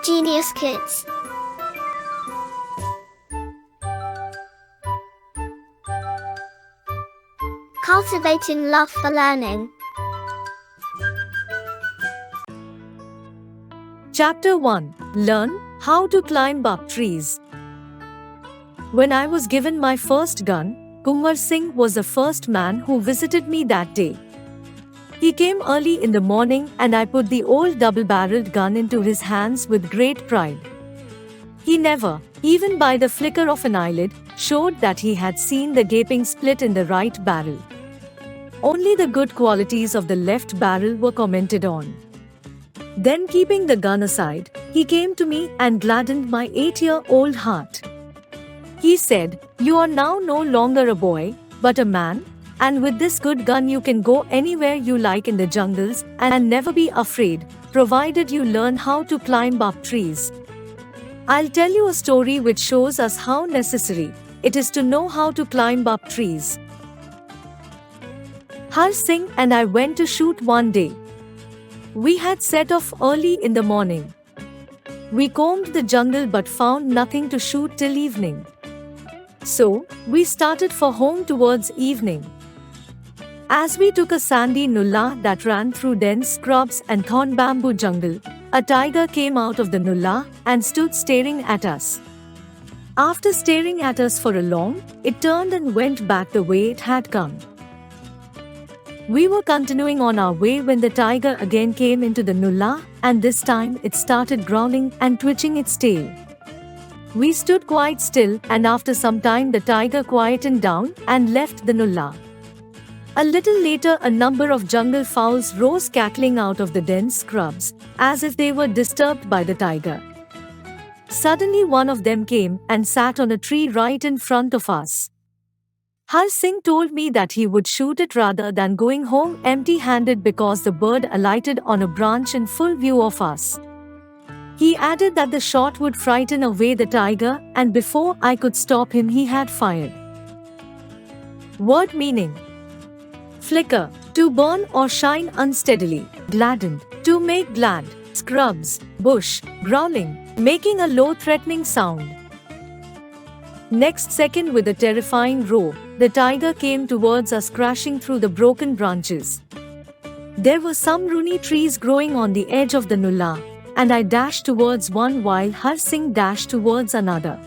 Genius Kids. Cultivating love for learning. Chapter 1. Learn how to climb up trees. When I was given my first gun, Kunwar Singh was the first man who visited me that day. He came early in the morning and I put the old double-barreled gun into his hands with great pride. He never, even by the flicker of an eyelid, showed that he had seen the gaping split in the right barrel. Only the good qualities of the left barrel were commented on. Then, keeping the gun aside, he came to me and gladdened my 8-year-old heart. He said, "You are now no longer a boy, but a man, and with this good gun you can go anywhere you like in the jungles and never be afraid, provided you learn how to climb up trees." I'll tell you a story which shows us how necessary it is to know how to climb up trees. Har Singh and I went to shoot one day. We had set off early in the morning. We combed the jungle but found nothing to shoot till evening. So, we started for home towards evening. As we took a sandy nulla that ran through dense scrubs and thorn bamboo jungle, a tiger came out of the nulla and stood staring at us. After staring at us for a long, it turned and went back the way it had come. We were continuing on our way when the tiger again came into the nulla, and this time it started growling and twitching its tail. We stood quite still, and after some time the tiger quietened down and left the nulla. A little later, a number of jungle fowls rose cackling out of the dense scrubs, as if they were disturbed by the tiger. Suddenly one of them came and sat on a tree right in front of us. Har Singh told me that he would shoot it rather than going home empty-handed because the bird alighted on a branch in full view of us. He added that the shot would frighten away the tiger, and before I could stop him he had fired. Word meaning: flicker, to burn or shine unsteadily; gladdened, to make glad; scrubs, bush; growling, making a low threatening sound. Next second, with a terrifying roar, the tiger came towards us crashing through the broken branches. There were some runi trees growing on the edge of the nulla, and I dashed towards one while Har Singh dashed towards another.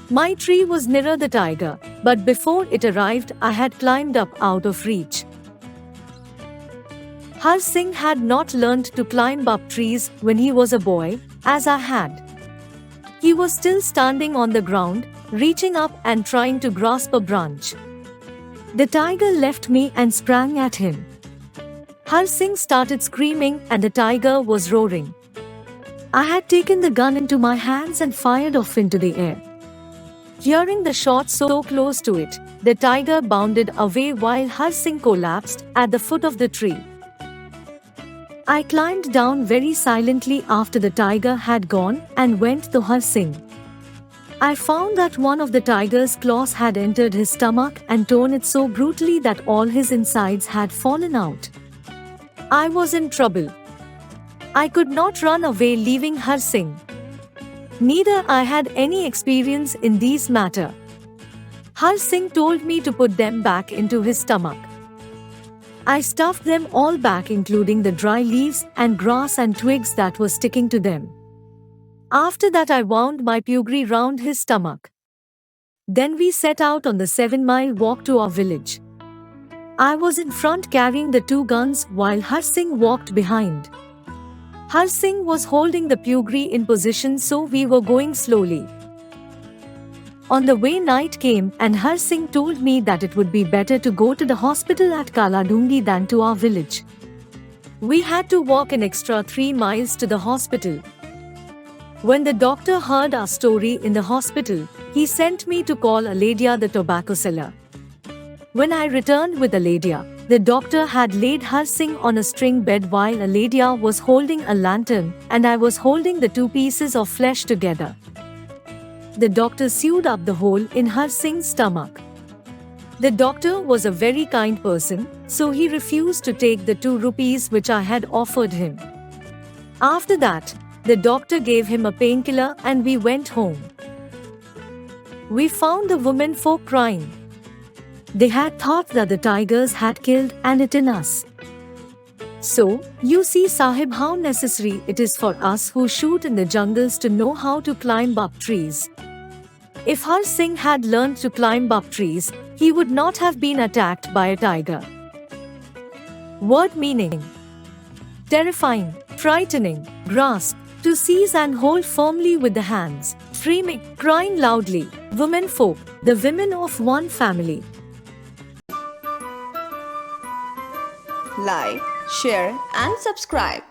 My tree was nearer the tiger, but before it arrived I had climbed up out of reach. Har Singh had not learnt to climb up trees when he was a boy, as I had. He was still standing on the ground, reaching up and trying to grasp a branch. The tiger left me and sprang at him. Har Singh started screaming and the tiger was roaring. I had taken the gun into my hands and fired off into the air. Hearing the shot so close to it, the tiger bounded away while Har Singh collapsed at the foot of the tree. I climbed down very silently after the tiger had gone and went to Har Singh. I found that one of the tiger's claws had entered his stomach and torn it so brutally that all his insides had fallen out. I was in trouble. I could not run away leaving Har Singh. Neither I had any experience in these matters. Har Singh told me to put them back into his stomach. I stuffed them all back, including the dry leaves and grass and twigs that were sticking to them. After that I wound my puggree round his stomach. Then we set out on the 7-mile walk to our village. I was in front carrying the 2 guns while Har Singh walked behind. Har Singh was holding the puggree in position, so we were going slowly. On the way night came and Har Singh told me that it would be better to go to the hospital at Kaladungi than to our village. We had to walk an extra 3 miles to the hospital. When the doctor heard our story in the hospital, he sent me to call Aledia, the tobacco seller. When I returned with Aledia, the doctor had laid Har Singh on a string bed while Aledia was holding a lantern and I was holding the 2 pieces of flesh together. The doctor sewed up the hole in Har Singh's stomach. The doctor was a very kind person, so he refused to take the 2 rupees which I had offered him. After that, The doctor gave him a painkiller and we went home. We found the women folk crying. They had thought that the tigers had killed and eaten us. So, you see, Sahib, how necessary it is for us who shoot in the jungles to know how to climb up trees. If Har Singh had learned to climb up trees, he would not have been attacked by a tiger. Word meaning: terrifying, frightening, grasp, to seize and hold firmly with the hands, screaming, crying loudly, women folk, the women of one family. Like, share and subscribe.